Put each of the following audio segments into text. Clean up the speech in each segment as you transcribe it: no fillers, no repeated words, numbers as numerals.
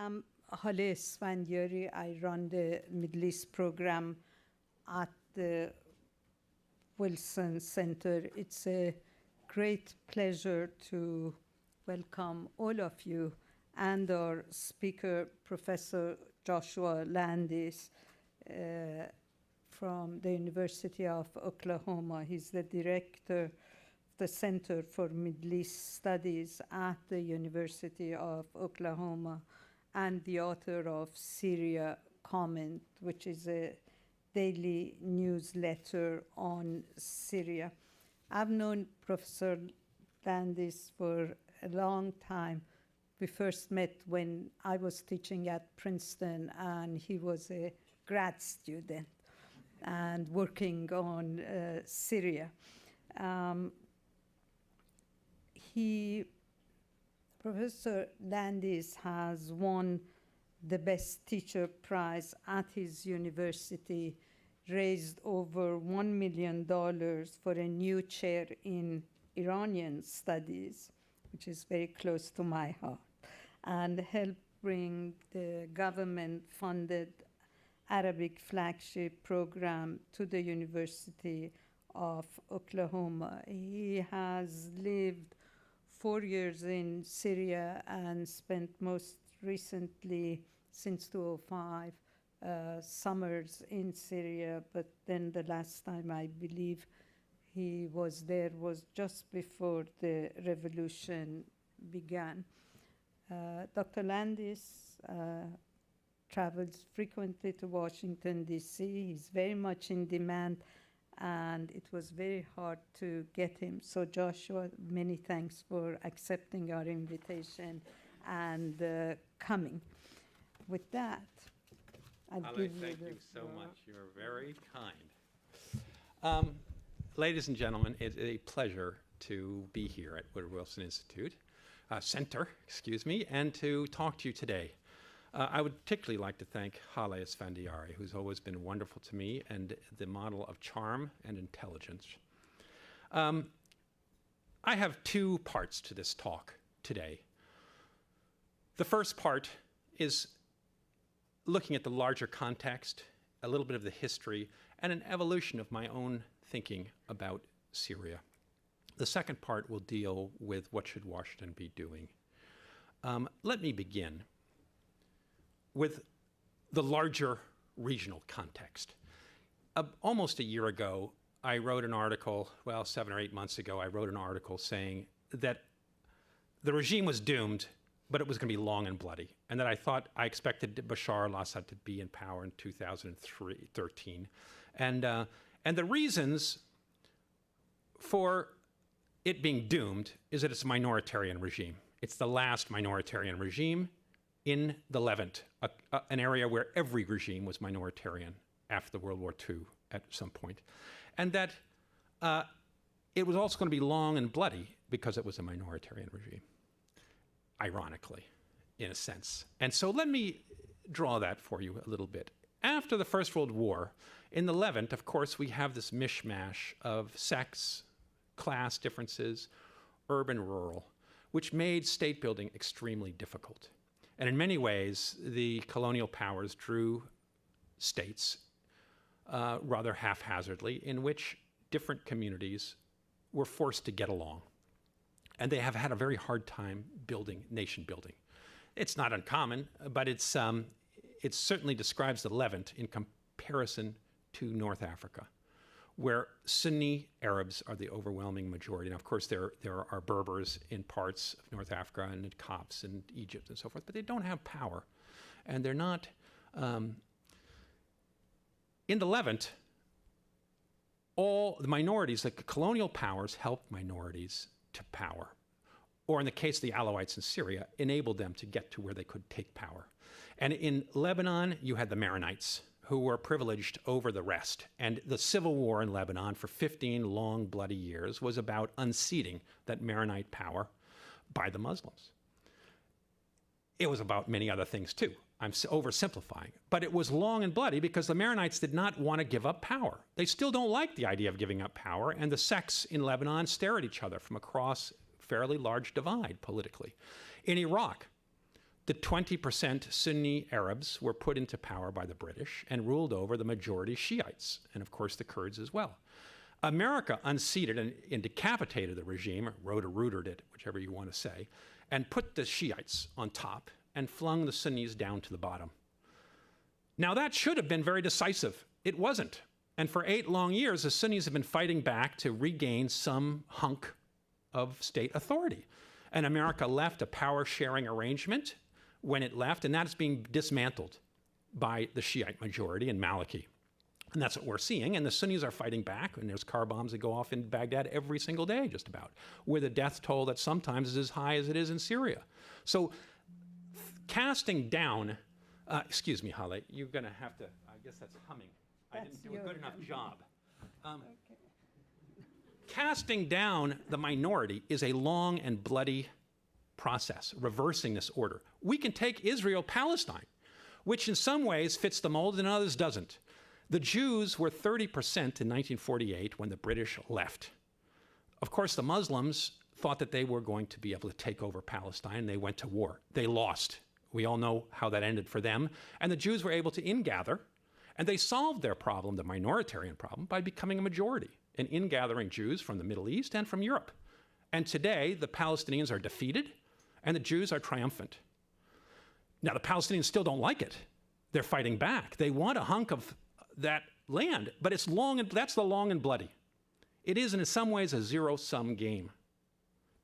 I'm Hale Esfandiari. I run the Middle East program at the Wilson Center. It's a great pleasure to welcome all of you and our speaker, Professor Joshua Landis, from the University of Oklahoma. He's the director of the Center for Middle East Studies at the University of Oklahoma and the author of Syria Comment, which is a daily newsletter on Syria. I've known Professor Landis for a long time. We first met when I was teaching at Princeton, and he was a grad student and working on Syria. Professor Landis has won the Best Teacher Prize at his university, raised over $1 million for a new chair in Iranian studies, which is very close to my heart, and helped bring the government-funded Arabic flagship program to the University of Oklahoma. He has lived 4 years in Syria and spent most recently, since 2005, summers in Syria, but then the last time I believe he was there was just before the revolution began. Dr. Landis travels frequently to Washington, D.C. He's very much in demand, and it was very hard to get him. So Joshua, many thanks for accepting our invitation and coming. With that, I'll give you thank you so much. You're very kind. Ladies and gentlemen, it's a pleasure to be here at Woodrow Wilson Institute, Center, and to talk to you today. I would particularly like to thank Hale Esfandiari, who's always been wonderful to me and the model of charm and intelligence. I have two parts to this talk today. The first part is looking at the larger context, a little bit of the history, and an evolution of my own thinking about Syria. The second part will deal with what should Washington be doing. Let me begin with the larger regional context. Almost a year ago, I wrote an article, 7 or 8 months ago, I wrote an article saying that the regime was doomed, but it was going to be long and bloody, and that I expected Bashar al-Assad to be in power in 2013. And the reasons for it being doomed is that it's a minoritarian regime. It's the last minoritarian regime in the Levant, an area where every regime was minoritarian after World War II at some point. And that it was also going to be long and bloody because it was a minoritarian regime, ironically, in a sense. And so let me draw that for you a little bit. After the First World War, in the Levant, of course, we have this mishmash of sex, class differences, urban, rural, which made state building extremely difficult. And in many ways, the colonial powers drew states rather haphazardly in which different communities were forced to get along. And they have had a very hard time building, nation building. It's not uncommon, but it certainly describes the Levant in comparison to North Africa, where Sunni Arabs are the overwhelming majority. Now, of course, there are Berbers in parts of North Africa and Copts in Egypt and so forth, but they don't have power. And they're not, in the Levant, all the minorities, like the colonial powers, helped minorities to power. Or in the case of the Alawites in Syria, enabled them to get to where they could take power. And in Lebanon, you had the Maronites, who were privileged over the rest. And the civil war in Lebanon for 15 long, bloody years was about unseating that Maronite power by the Muslims. It was about many other things too. I'm oversimplifying. But it was long and bloody because the Maronites did not want to give up power. They still don't like the idea of giving up power, and the sects in Lebanon stare at each other from across a fairly large divide politically. In Iraq, the 20% Sunni Arabs were put into power by the British and ruled over the majority Shiites, and of course the Kurds as well. America unseated and decapitated the regime, or rotor-rooted it, whichever you want to say, and put the Shiites on top and flung the Sunnis down to the bottom. Now that should have been very decisive. It wasn't. And for 8 long years, the Sunnis have been fighting back to regain some hunk of state authority. And America left a power-sharing arrangement when it left, and that's being dismantled by the Shiite majority in Maliki. And that's what we're seeing. And the Sunnis are fighting back, and there's car bombs that go off in Baghdad every single day, just about, with a death toll that sometimes is as high as it is in Syria. So casting down, excuse me, Holly, you're going to have to, I guess that's humming. I didn't do a good enough job. Casting down the minority is a long and bloody process, reversing this order. We can take Israel-Palestine, which in some ways fits the mold and others doesn't. The Jews were 30% in 1948 when the British left. Of course, the Muslims thought that they were going to be able to take over Palestine. They went to war. They lost. We all know how that ended for them. And the Jews were able to ingather, and they solved their problem, the minoritarian problem, by becoming a majority and ingathering Jews from the Middle East and from Europe. And today, the Palestinians are defeated, and the Jews are triumphant. Now, the Palestinians still don't like it. They're fighting back. They want a hunk of that land, but it's long, and that's the long and bloody. It is, in some ways, a zero-sum game,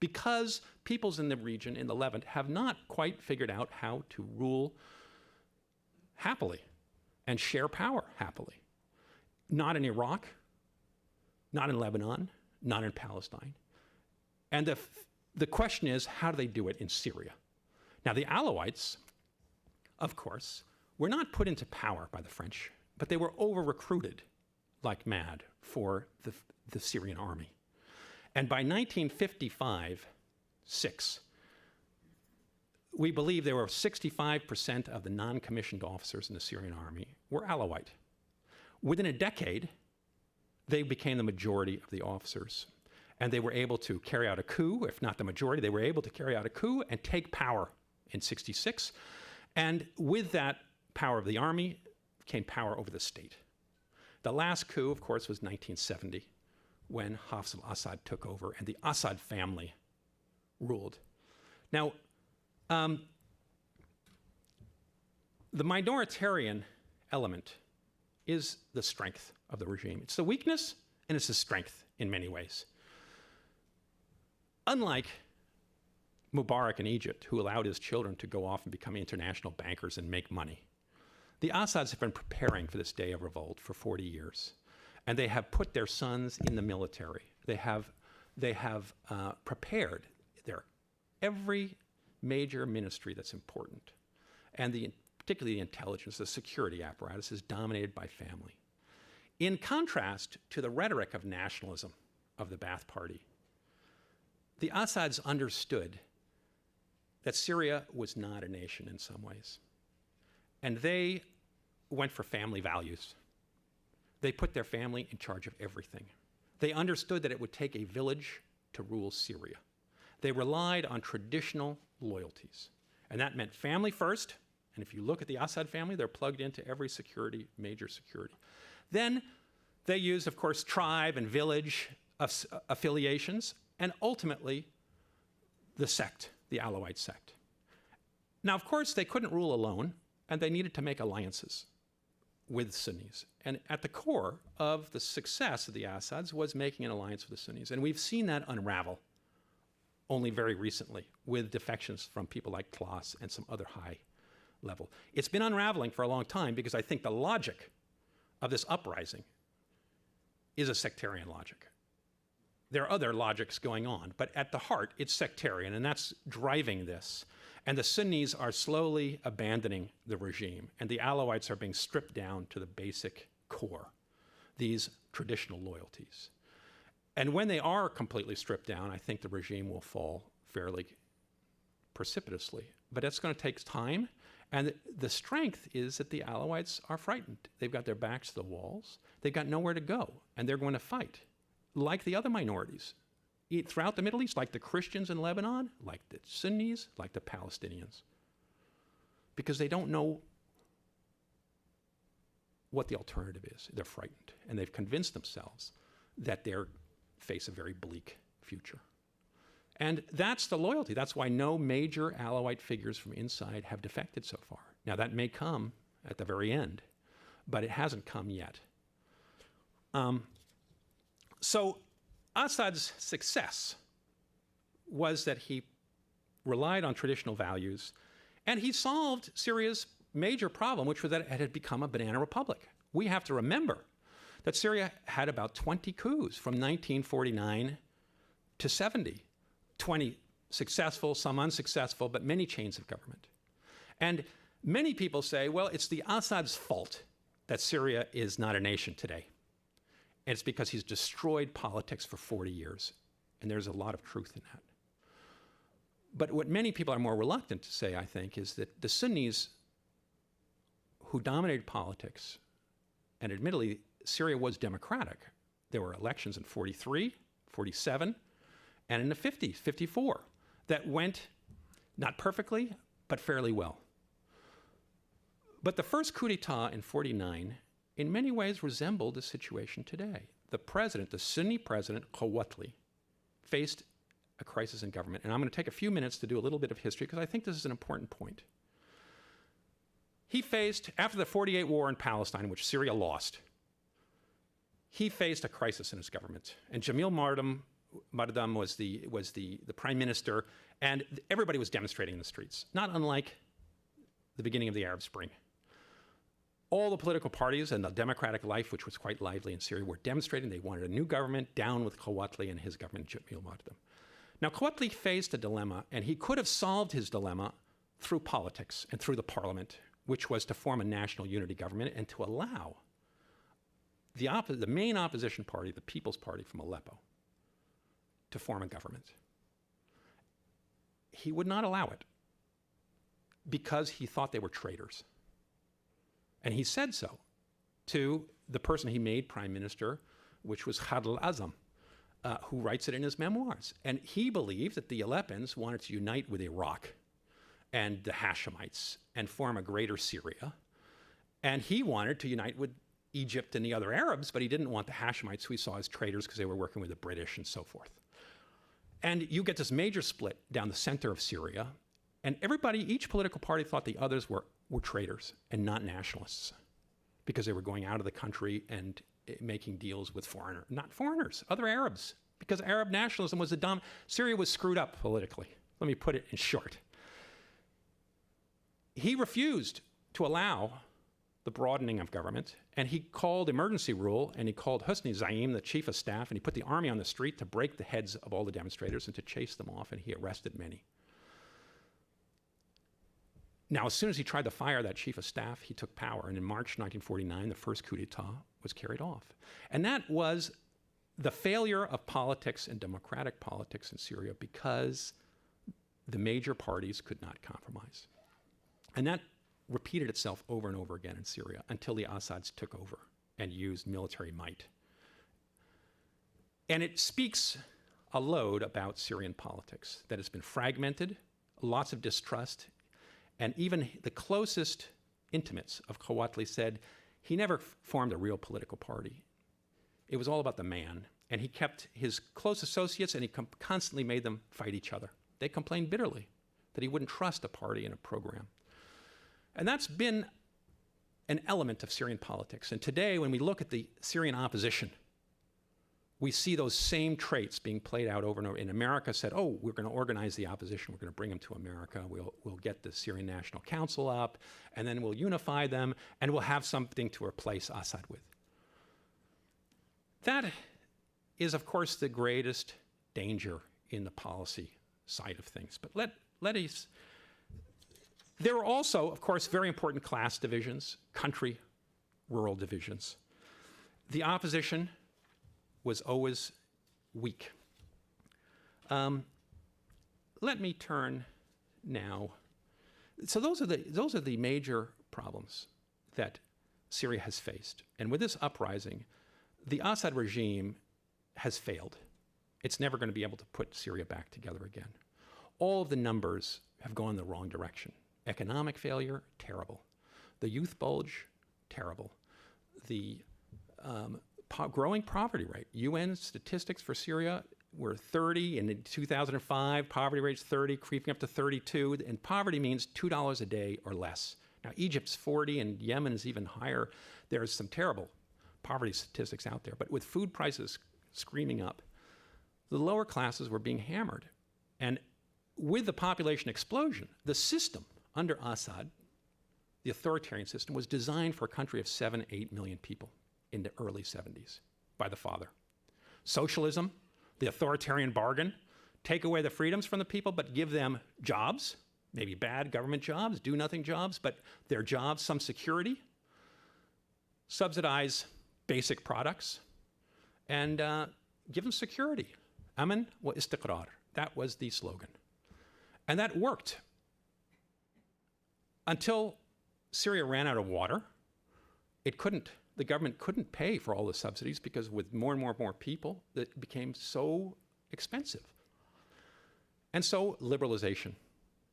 because peoples in the region, in the Levant, have not quite figured out how to rule happily and share power happily. Not in Iraq, not in Lebanon, not in Palestine. And the question is, how do they do it in Syria? Now, the Alawites, of course, were not put into power by the French, but they were over-recruited like mad for the Syrian army. And by 1955-6, we believe there were 65% of the non-commissioned officers in the Syrian army were Alawite. Within a decade, they became the majority of the officers. And they were able to carry out a coup, if not the majority, they were able to carry out a coup and take power in 66. And with that power of the army came power over the state. The last coup, of course, was 1970, when Hafez al-Assad took over and the Assad family ruled. Now, the minoritarian element is the strength of the regime. It's the weakness and it's the strength in many ways. Unlike Mubarak in Egypt, who allowed his children to go off and become international bankers and make money, the Assads have been preparing for this day of revolt for 40 years. And they have put their sons in the military. They have prepared every major ministry that's important. And particularly the intelligence, the security apparatus is dominated by family. In contrast to the rhetoric of nationalism of the Ba'ath Party, the Assads understood that Syria was not a nation in some ways. And they went for family values. They put their family in charge of everything. They understood that it would take a village to rule Syria. They relied on traditional loyalties. And that meant family first. And if you look at the Assad family, they're plugged into every security, major security. Then they used, of course, tribe and village affiliations, and ultimately the sect, the Alawite sect. Now, of course, they couldn't rule alone, and they needed to make alliances with Sunnis. And at the core of the success of the Assads was making an alliance with the Sunnis. And we've seen that unravel only very recently with defections from people like Klaas and some other high level. It's been unraveling for a long time because I think the logic of this uprising is a sectarian logic. There are other logics going on, but at the heart, it's sectarian, and that's driving this. And the Sunnis are slowly abandoning the regime, and the Alawites are being stripped down to the basic core, these traditional loyalties. And when they are completely stripped down, I think the regime will fall fairly precipitously. But it's going to take time, and the strength is that the Alawites are frightened. They've got their backs to the walls. They've got nowhere to go, and they're going to fight, like the other minorities throughout the Middle East, like the Christians in Lebanon, like the Sunnis, like the Palestinians. because they don't know what the alternative is. They're frightened, and they've convinced themselves that they face a very bleak future. And that's the loyalty. That's why no major Alawite figures from inside have defected so far. Now, that may come at the very end, but it hasn't come yet. So Assad's success was that he relied on traditional values, and he solved Syria's major problem, which was that it had become a banana republic. We have to remember that Syria had about 20 coups from 1949 to 70. 20 successful, some unsuccessful, but many chains of government. And many people say, well, it's the Assad's fault that Syria is not a nation today. And it's because he's destroyed politics for 40 years. And there's a lot of truth in that. But what many people are more reluctant to say, I think, is that the Sunnis who dominated politics, and admittedly, Syria was democratic. There were elections in 43, 47, and in the 50s, 54, that went not perfectly, but fairly well. But the first coup d'etat in 49, in many ways resembled the situation today. The president, the Sunni president, Quwatli, faced a crisis in government. And I'm going to take a few minutes to do a little bit of history because I think this is an important point. He faced, after the 48 war in Palestine, which Syria lost, he faced a crisis in his government. And Jamil Mardam was the prime minister, and everybody was demonstrating in the streets, not unlike the beginning of the Arab Spring. All the political parties and the democratic life, which was quite lively in Syria, were demonstrating. They wanted a new government, down with Quwatli and his government, Jamil Mardam. Now, Quwatli faced a dilemma, and he could have solved his dilemma through politics and through the parliament, which was to form a national unity government and to allow the main opposition party, the People's Party from Aleppo, to form a government. He would not allow it because he thought they were traitors. And he said so to the person he made prime minister, which was Khad al-Azam, who writes it in his memoirs. And he believed that the Aleppans wanted to unite with Iraq and the Hashemites and form a greater Syria. And he wanted to unite with Egypt and the other Arabs, but he didn't want the Hashemites, who he saw as traitors because they were working with the British and so forth. And you get this major split down the center of Syria, and each political party thought the others were traitors and not nationalists because they were going out of the country and making deals with other Arabs, because Arab nationalism was Syria was screwed up politically. Let me put it in short. He refused to allow the broadening of government, and he called emergency rule, and he called Husni Zaim, the chief of staff, and he put the army on the street to break the heads of all the demonstrators and to chase them off, and he arrested many. Now, as soon as he tried to fire that chief of staff, he took power, and in March 1949, the first coup d'etat was carried off. And that was the failure of politics and democratic politics in Syria because the major parties could not compromise. And that repeated itself over and over again in Syria until the Assads took over and used military might. And it speaks a load about Syrian politics, that it's been fragmented, lots of distrust, and even the closest intimates of Quwatli said he never formed a real political party. It was all about the man, and he kept his close associates, and he constantly made them fight each other. They complained bitterly that he wouldn't trust a party and a program. And that's been an element of Syrian politics. And today, when we look at the Syrian opposition, we see those same traits being played out over and over. In America said, oh, we're going to organize the opposition. We're going to bring them to America. We'll get the Syrian National Council up, and then we'll unify them, and we'll have something to replace Assad with. That is, of course, the greatest danger in the policy side of things. But there are also, of course, very important class divisions, country-rural divisions. The opposition was always weak. Let me turn now. So those are the major problems that Syria has faced. And with this uprising, the Assad regime has failed. It's never going to be able to put Syria back together again. All of the numbers have gone the wrong direction. Economic failure, terrible. The youth bulge, terrible. The growing poverty rate. UN statistics for Syria were 30, and in 2005, poverty rate's 30, creeping up to 32, and poverty means $2 a day or less. Now, Egypt's 40, and Yemen is even higher. There's some terrible poverty statistics out there, but with food prices screaming up, the lower classes were being hammered. And with the population explosion, the system under Assad, the authoritarian system, was designed for a country of 7, 8 million people in the early 70s by the father. Socialism, the authoritarian bargain, take away the freedoms from the people, but give them jobs, maybe bad government jobs, do-nothing jobs, but their jobs, some security, subsidize basic products, and give them security. Aman wa istiqrar. That was the slogan. And that worked until Syria ran out of water. The government couldn't pay for all the subsidies because with more and more people, it became so expensive. And so liberalization.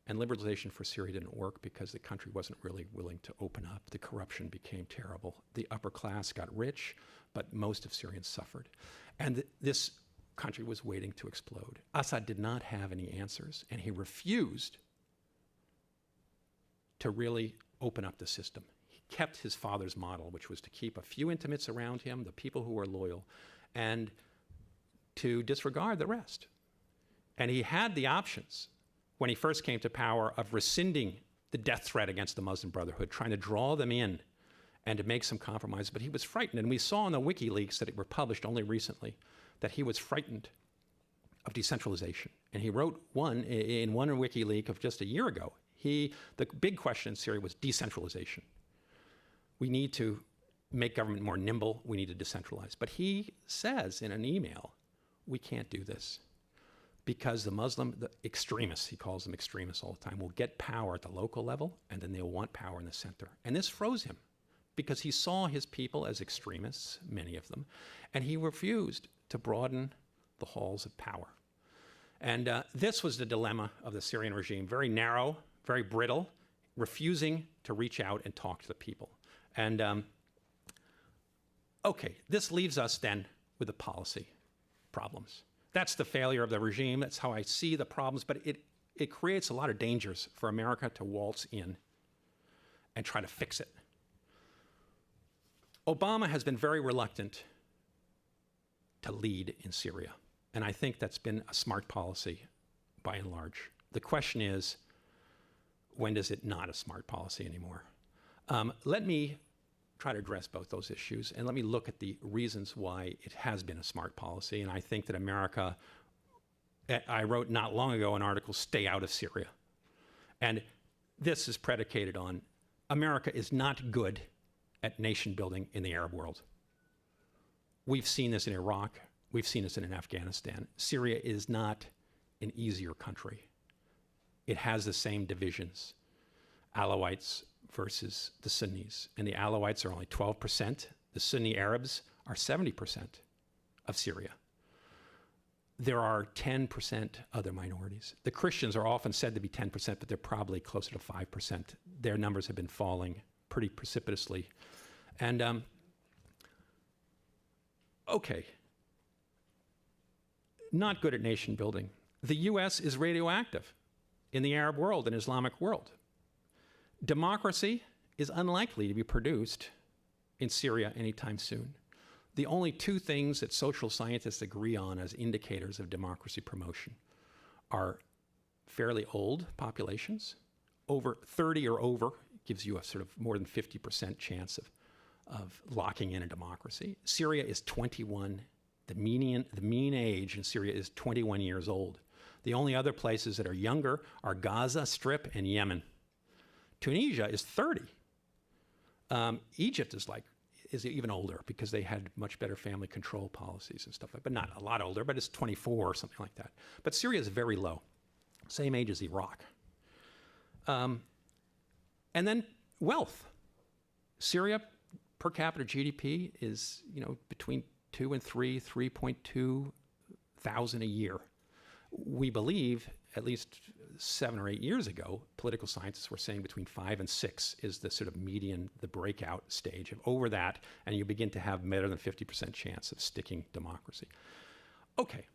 And liberalization for Syria didn't work because the country wasn't really willing to open up. The corruption became terrible. The upper class got rich, but most of Syrians suffered. And this country was waiting to explode. Assad did not have any answers, and he refused to really open up the system. He kept his father's model, which was to keep a few intimates around him, the people who were loyal, and to disregard the rest. And he had the options when he first came to power of rescinding the death threat against the Muslim Brotherhood, trying to draw them in and to make some compromise, but he was frightened. And we saw in the WikiLeaks that were published only recently that he was frightened of decentralization. And he wrote one WikiLeaks of just a year ago. The big question in Syria was decentralization. We need to make government more nimble. We need to decentralize. But he says in an email, we can't do this because the extremists, he calls them extremists all the time, will get power at the local level, and then they'll want power in the center. And this froze him because he saw his people as extremists, many of them, and he refused to broaden the halls of power. And this was the dilemma of the Syrian regime, very narrow, very brittle, refusing to reach out and talk to the people. And okay, this leaves us then with the policy problems. That's the failure of the regime. That's how I see the problems, but it creates a lot of dangers for America to waltz in and try to fix it. Obama has been very reluctant to lead in Syria, and I think that's been a smart policy by and large. The question is, when is it not a smart policy anymore? Let me try to address both those issues, and let me look at the reasons why it has been a smart policy. And I think that America, I wrote not long ago an article, Stay Out of Syria. And this is predicated on America is not good at nation building in the Arab world. We've seen this in Iraq. We've seen this in Afghanistan. Syria is not an easier country. It has the same divisions, Alawites versus the Sunnis. And the Alawites are only 12%. The Sunni Arabs are 70% of Syria. There are 10% other minorities. The Christians are often said to be 10%, but they're probably closer to 5%. Their numbers have been falling pretty precipitously. And okay, not good at nation building. The US is radioactive in the Arab world and Islamic world. Democracy is unlikely to be produced in Syria anytime soon. The only two things that social scientists agree on as indicators of democracy promotion are fairly old populations. Over 30 or over gives you a sort of more than 50% chance of locking in a democracy. Syria is 21. The mean age in Syria is 21 years old. The only other places that are younger are Gaza Strip and Yemen. Tunisia is 30. Egypt is even older because they had much better family control policies and stuff like that, but not a lot older, but it's 24 or something like that. But Syria is very low, same age as Iraq. And then wealth. Syria per capita GDP is, between 2 and 3.2 thousand a year. We believe, at least 7 or 8 years ago, political scientists were saying between 5 and 6 is the sort of median, the breakout stage. Over that, and you begin to have better than 50% chance of sticking democracy. Okay,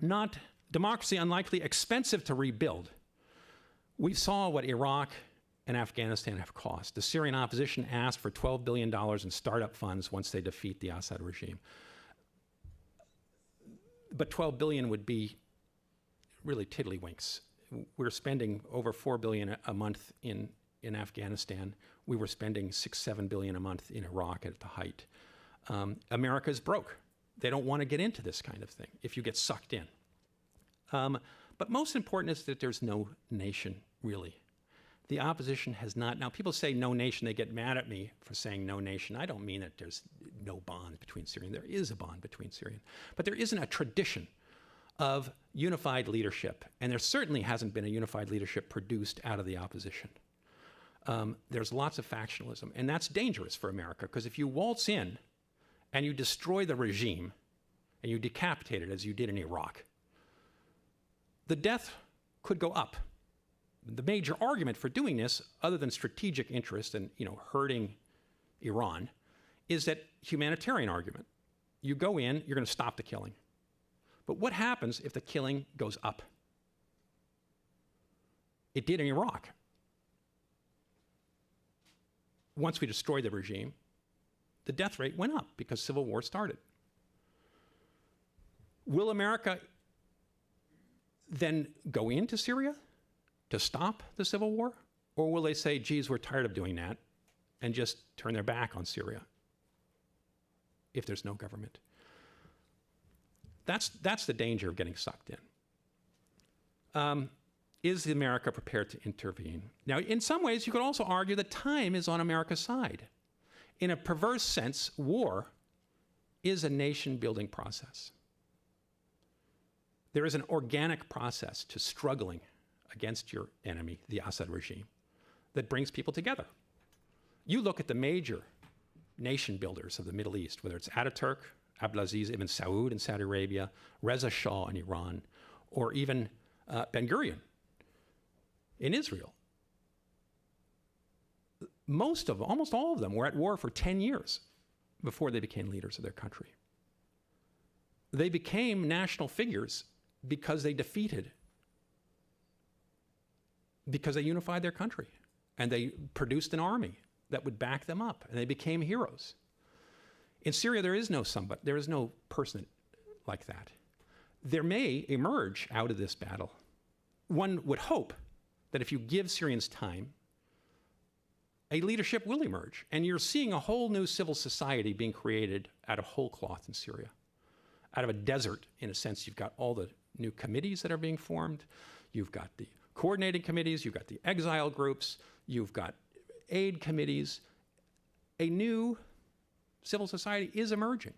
not democracy unlikely, expensive to rebuild. We saw what Iraq and Afghanistan have cost. The Syrian opposition asked for $12 billion in startup funds once they defeat the Assad regime. But 12 billion would be really tiddlywinks. We're spending over 4 billion a month in Afghanistan. We were spending 6-7 billion a month in Iraq at the height. America's broke. They don't want to get into this kind of thing if you get sucked in. But most important is that there's no nation, really. The opposition has not. Now, people say no nation. They get mad at me for saying no nation. I don't mean that there's no bond between Syrian. There is a bond between Syrian. But there isn't a tradition of unified leadership. And there certainly hasn't been a unified leadership produced out of the opposition. There's lots of factionalism. And that's dangerous for America, because if you waltz in and you destroy the regime and you decapitate it, as you did in Iraq, the death could go up. The major argument for doing this, other than strategic interest and hurting Iran, is that humanitarian argument. You go in, you're going to stop the killing. But what happens if the killing goes up? It did in Iraq. Once we destroyed the regime, the death rate went up because civil war started. Will America then go into Syria to stop the civil war? Or will they say, geez, we're tired of doing that, and just turn their back on Syria if there's no government? That's the danger of getting sucked in. Is America prepared to intervene? Now, in some ways, you could also argue that time is on America's side. In a perverse sense, war is a nation-building process. There is an organic process to struggling against your enemy, the Assad regime, that brings people together. You look at the major nation builders of the Middle East, whether it's Ataturk, Abdulaziz ibn Saud in Saudi Arabia, Reza Shah in Iran, or even Ben-Gurion in Israel. Almost all of them were at war for 10 years before they became leaders of their country. They became national figures because they unified their country, and they produced an army that would back them up, and they became heroes. In Syria, there is no person like that. There may emerge out of this battle. One would hope that if you give Syrians time, a leadership will emerge. And you're seeing a whole new civil society being created out of whole cloth in Syria. Out of a desert, in a sense, you've got all the new committees that are being formed. You've got the coordinating committees. You've got the exile groups. You've got aid committees. A new civil society is emerging,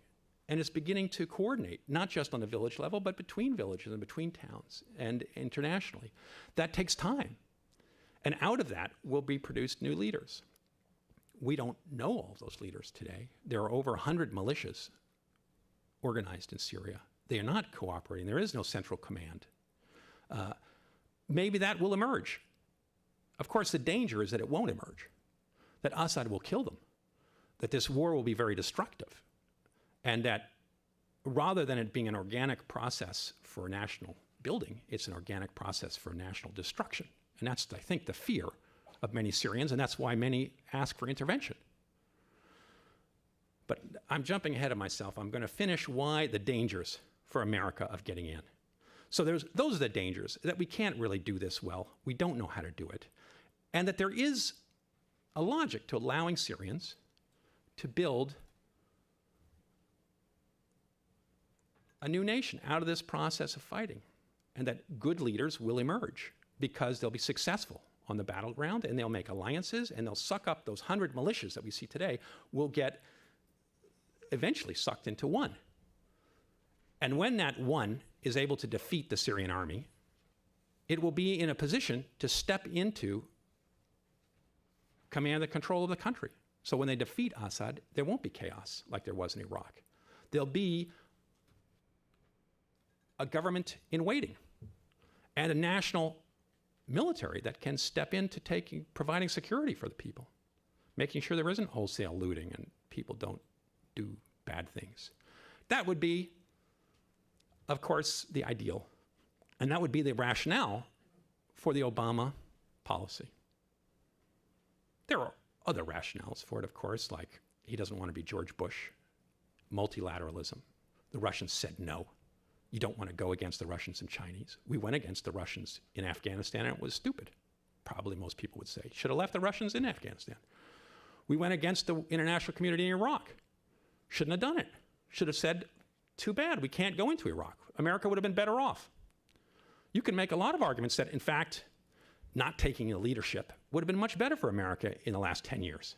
and it's beginning to coordinate, not just on the village level, but between villages and between towns and internationally. That takes time. And out of that will be produced new leaders. We don't know all of those leaders today. There are over 100 militias organized in Syria. They are not cooperating. There is no central command. Maybe that will emerge. Of course, the danger is that it won't emerge, that Assad will kill them, that this war will be very destructive, and that rather than it being an organic process for national building, it's an organic process for national destruction. And that's, I think, the fear of many Syrians, and that's why many ask for intervention. But I'm jumping ahead of myself. I'm going to finish why the dangers for America of getting in. So those are the dangers, that we can't really do this well. We don't know how to do it. And that there is a logic to allowing Syrians to build a new nation out of this process of fighting, and that good leaders will emerge because they'll be successful on the battleground, and they'll make alliances, and they'll suck up those 100 militias that we see today, will get eventually sucked into one. And when that one is able to defeat the Syrian army, it will be in a position to step into command and control of the country. So when they defeat Assad, there won't be chaos like there was in Iraq. There'll be a government in waiting and a national military that can step into providing security for the people, making sure there isn't wholesale looting and people don't do bad things. That would be, of course, the ideal. And that would be the rationale for the Obama policy. There are other rationales for it, of course, like he doesn't want to be George Bush, multilateralism. The Russians said no. You don't want to go against the Russians and Chinese. We went against the Russians in Afghanistan, and it was stupid. Probably most people would say. Should have left the Russians in Afghanistan. We went against the international community in Iraq. Shouldn't have done it. Should have said, too bad, we can't go into Iraq. America would have been better off. You can make a lot of arguments that, in fact, not taking the leadership would have been much better for America in the last 10 years.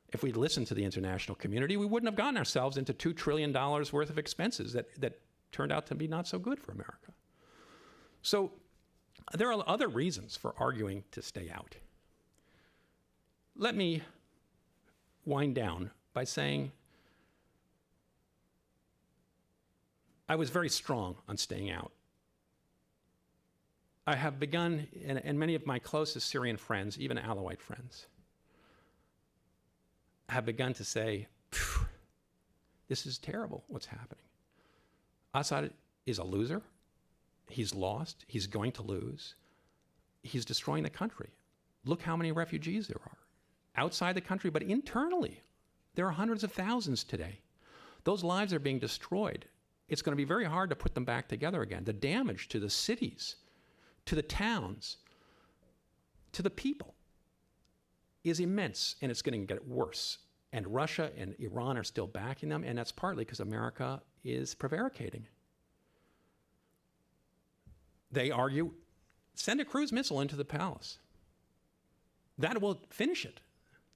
If we'd listened to the international community, we wouldn't have gotten ourselves into $2 trillion worth of expenses that turned out to be not so good for America. So there are other reasons for arguing to stay out. Let me wind down by saying I was very strong on staying out. I have begun, and many of my closest Syrian friends, even Alawite friends, have begun to say, this is terrible what's happening. Assad is a loser. He's lost. He's going to lose. He's destroying the country. Look how many refugees there are outside the country, but internally. There are hundreds of thousands today. Those lives are being destroyed. It's going to be very hard to put them back together again. The damage to the cities, to the towns, to the people is immense, and it's going to get worse. And Russia and Iran are still backing them, and that's partly because America is prevaricating. They argue, send a cruise missile into the palace. That will finish it.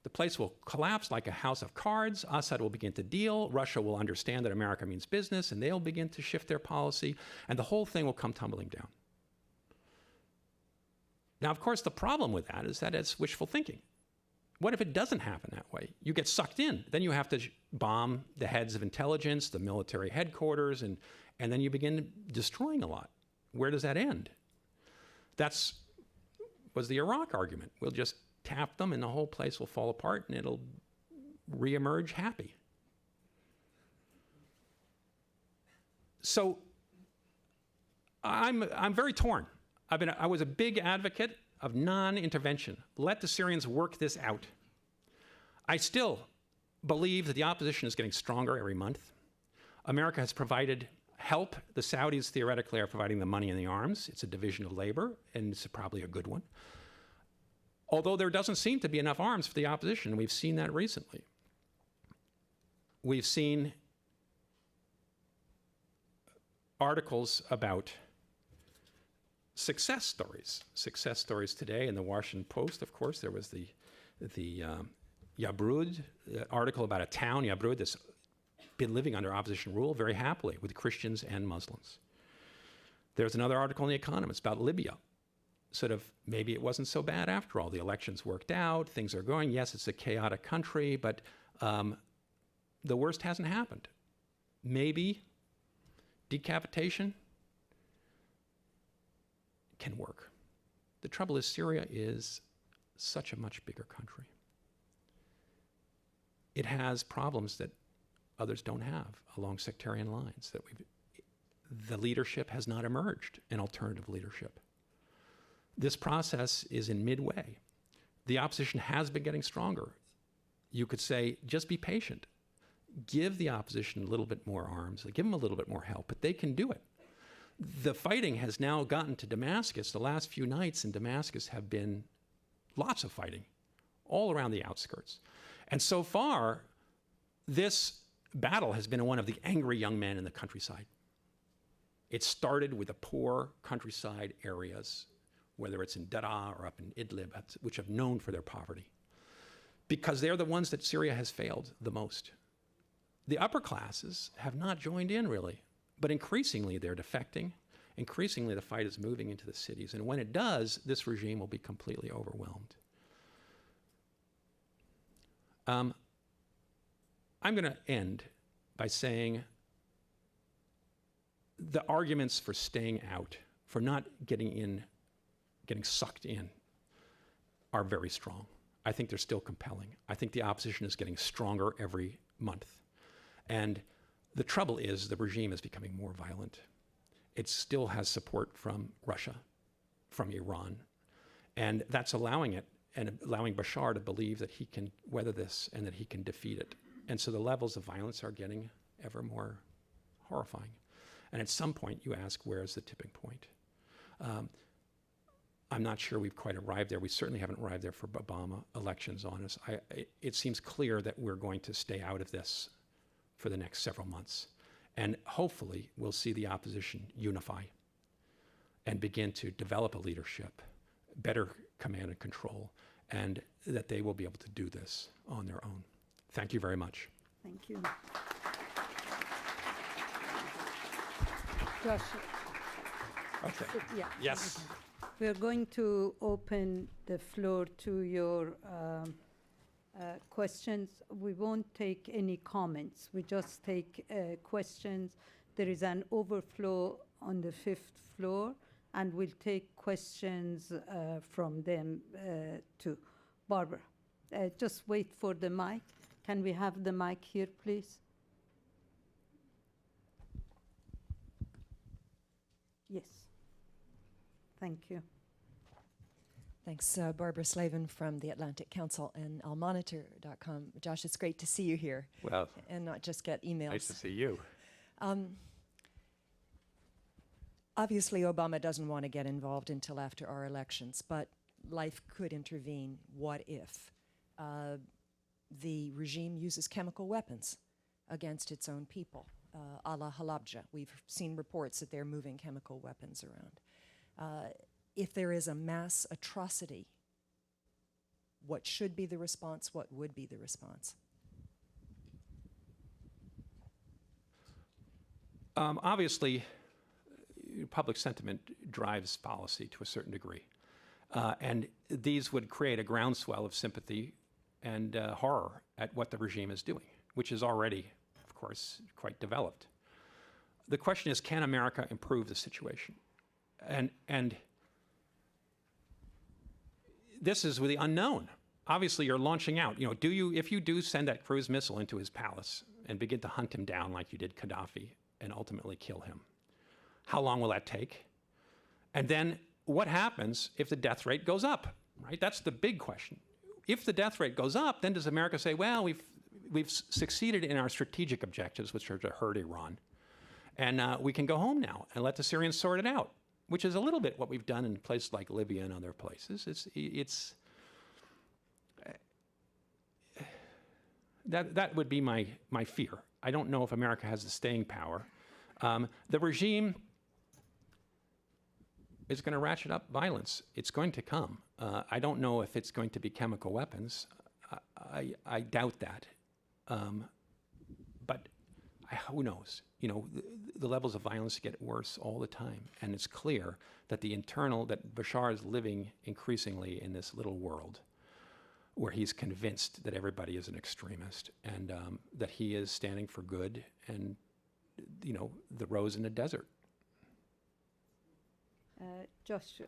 The place will collapse like a house of cards. Assad will begin to deal. Russia will understand that America means business, and they'll begin to shift their policy, and the whole thing will come tumbling down. Now, of course, the problem with that is that it's wishful thinking. What if it doesn't happen that way? You get sucked in. Then you have to bomb the heads of intelligence, the military headquarters, and then you begin destroying a lot. Where does that end? Was the Iraq argument. We'll just tap them and the whole place will fall apart and it'll reemerge happy. So I'm very torn. I was a big advocate of non-intervention. Let the Syrians work this out. I still believe that the opposition is getting stronger every month. America has provided help. The Saudis theoretically are providing the money and the arms. It's a division of labor, and it's probably a good one. Although there doesn't seem to be enough arms for the opposition. We've seen that recently. We've seen articles about success stories. Success stories today in the Washington Post, of course. There was the Yabrud article about a town, Yabrud, that's been living under opposition rule very happily with Christians and Muslims. There's another article in The Economist about Libya. Sort of, maybe it wasn't so bad after all. The elections worked out, things are going. Yes, it's a chaotic country, but the worst hasn't happened. Maybe decapitation can work. The trouble is Syria is such a much bigger country. It has problems that others don't have along sectarian lines. The leadership has not emerged, an alternative leadership. This process is in midway. The opposition has been getting stronger. You could say, just be patient. Give the opposition a little bit more arms, give them a little bit more help, but they can do it. The fighting has now gotten to Damascus. The last few nights in Damascus have been lots of fighting all around the outskirts. And so far, this battle has been one of the angry young men in the countryside. It started with the poor countryside areas, whether it's in Daraa or up in Idlib, which are known for their poverty, because they're the ones that Syria has failed the most. The upper classes have not joined in, really, but increasingly they're defecting. Increasingly, the fight is moving into the cities, and when it does, this regime will be completely overwhelmed. I'm going to end by saying the arguments for staying out, for not getting getting sucked in are very strong. I think they're still compelling. I think the opposition is getting stronger every month. And the trouble is the regime is becoming more violent. It still has support from Russia, from Iran, and that's allowing it and allowing Bashar to believe that he can weather this and that he can defeat it. And so the levels of violence are getting ever more horrifying. And at some point you ask, where's the tipping point? I'm not sure we've quite arrived there. We certainly haven't arrived there for Obama elections on us. It seems clear that we're going to stay out of this for the next several months. And hopefully we'll see the opposition unify and begin to develop a leadership, better command and control, and that they will be able to do this on their own. Thank you very much. Thank you. Josh. Okay. Yeah. Yes. We are going to open the floor to your questions. We won't take any comments. We just take questions. There is an overflow on the 5th floor, and we'll take questions from them too. Barbara, just wait for the mic. Can we have the mic here, please? Yes. Thank you. Thanks, Barbara Slavin from the Atlantic Council and allmonitor.com. Josh, it's great to see you here. Well, and not just get emails. nice to see you. Obviously, Obama doesn't want to get involved until after our elections, but life could intervene. What if the regime uses chemical weapons against its own people, a la Halabja? We've seen reports that they're moving chemical weapons around. If there is a mass atrocity, what should be the response? What would be the response? Obviously, public sentiment drives policy to a certain degree. And these would create a groundswell of sympathy and horror at what the regime is doing, which is already, of course, quite developed. The question is, can America improve the situation? And this is the unknown. Obviously, you're launching out. You know, if you do send that cruise missile into his palace and begin to hunt him down like you did Gaddafi and ultimately kill him, how long will that take? And then what happens if the death rate goes up, right? That's the big question. If the death rate goes up, then does America say, well, we've succeeded in our strategic objectives, which are to hurt Iran, and we can go home now and let the Syrians sort it out, which is a little bit what we've done in places like Libya and other places. That would be my fear. I don't know if America has the staying power. The regime is going to ratchet up violence. It's going to come. I don't know if it's going to be chemical weapons. I doubt that. But who knows? You know, the levels of violence get worse all the time. And it's clear that that Bashar is living increasingly in this little world where he's convinced that everybody is an extremist and that he is standing for good and, you know, the rose in the desert. Josh,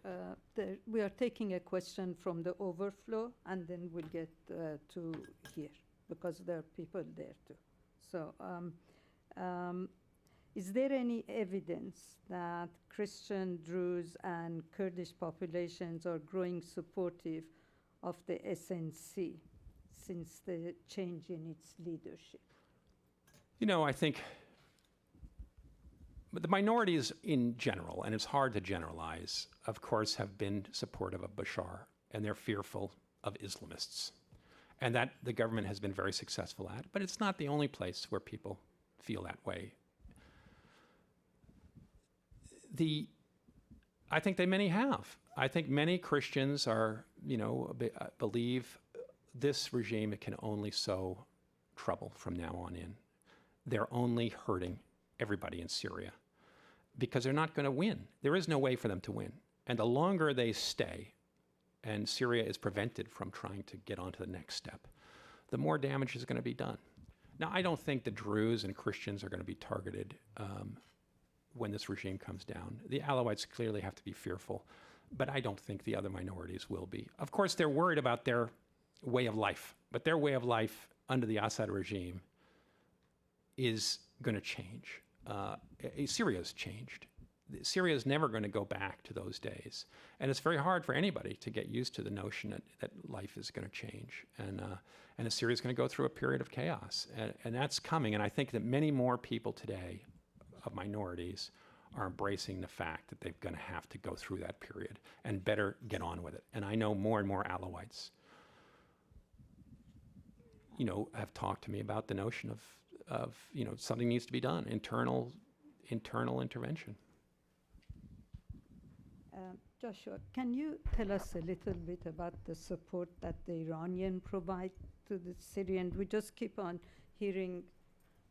we are taking a question from the overflow, and then we'll get to here, because there are people there too. So, is there any evidence that Christian, Druze, and Kurdish populations are growing supportive of the SNC since the change in its leadership? You know, I think the minorities in general, and it's hard to generalize, of course, have been supportive of Bashar, and they're fearful of Islamists. And that the government has been very successful at, but it's not the only place where people feel that way. I think many have. I think many Christians believe this regime can only sow trouble from now on in. They're only hurting everybody in Syria because they're not going to win. There is no way for them to win. And the longer they stay and Syria is prevented from trying to get on to the next step, the more damage is going to be done. Now, I don't think the Druze and Christians are going to be targeted when this regime comes down. The Alawites clearly have to be fearful, but I don't think the other minorities will be. Of course, they're worried about their way of life, but their way of life under the Assad regime is going to change. Syria's changed. Syria is never going to go back to those days. And it's very hard for anybody to get used to the notion that life is going to change. And Syria is going to go through a period of chaos. And that's coming. And I think that many more people today of minorities are embracing the fact that they're going to have to go through that period and better get on with it. And I know more and more Alawites, have talked to me about the notion of something needs to be done, internal intervention. Joshua, can you tell us a little bit about the support that the Iranians provide to the Syrians? We just keep on hearing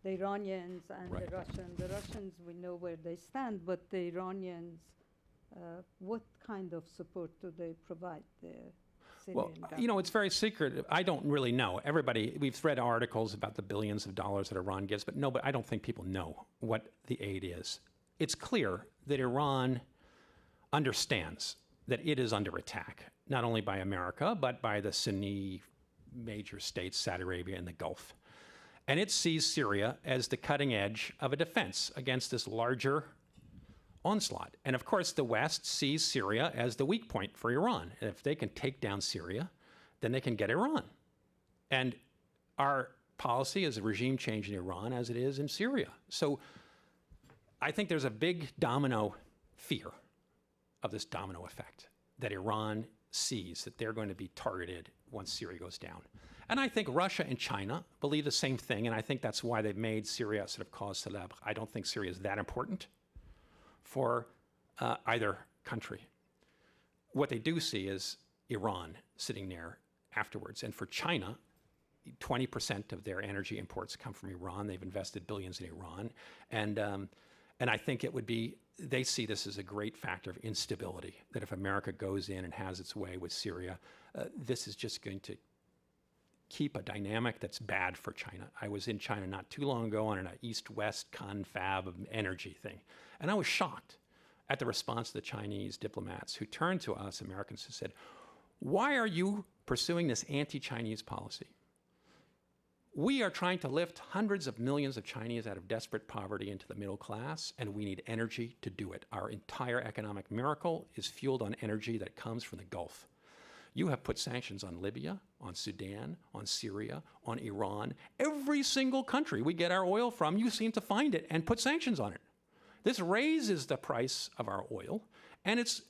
the Iranians and Right. the Russians. The Russians, we know where they stand, but the Iranians, what kind of support do they provide the Syrian Well, government? it's very secret. I don't really know. We've read articles about the billions of dollars that Iran gives, but I don't think people know what the aid is. It's clear that Iran understands that it is under attack, not only by America, but by the Sunni major states, Saudi Arabia and the Gulf. And it sees Syria as the cutting edge of a defense against this larger onslaught. And of course, the West sees Syria as the weak point for Iran. And if they can take down Syria, then they can get Iran. And our policy is a regime change in Iran as it is in Syria. So I think there's a big domino fear of this domino effect that Iran sees, that they're going to be targeted once Syria goes down. And I think Russia and China believe the same thing, and I think that's why they've made Syria sort of cause célèbre. I don't think Syria is that important for either country. What they do see is Iran sitting there afterwards. And for China, 20% of their energy imports come from Iran. They've invested billions in Iran. And I think they see this as a great factor of instability, that if America goes in and has its way with Syria, this is just going to keep a dynamic that's bad for China. I was in China not too long ago on an East-West confab of energy thing, and I was shocked at the response of the Chinese diplomats who turned to us Americans and said, "Why are you pursuing this anti-Chinese policy? We are trying to lift hundreds of millions of Chinese out of desperate poverty into the middle class, and we need energy to do it. Our entire economic miracle is fueled on energy that comes from the Gulf. You have put sanctions on Libya, on Sudan, on Syria, on Iran. Every single country we get our oil from, you seem to find it and put sanctions on it. This raises the price of our oil, and it's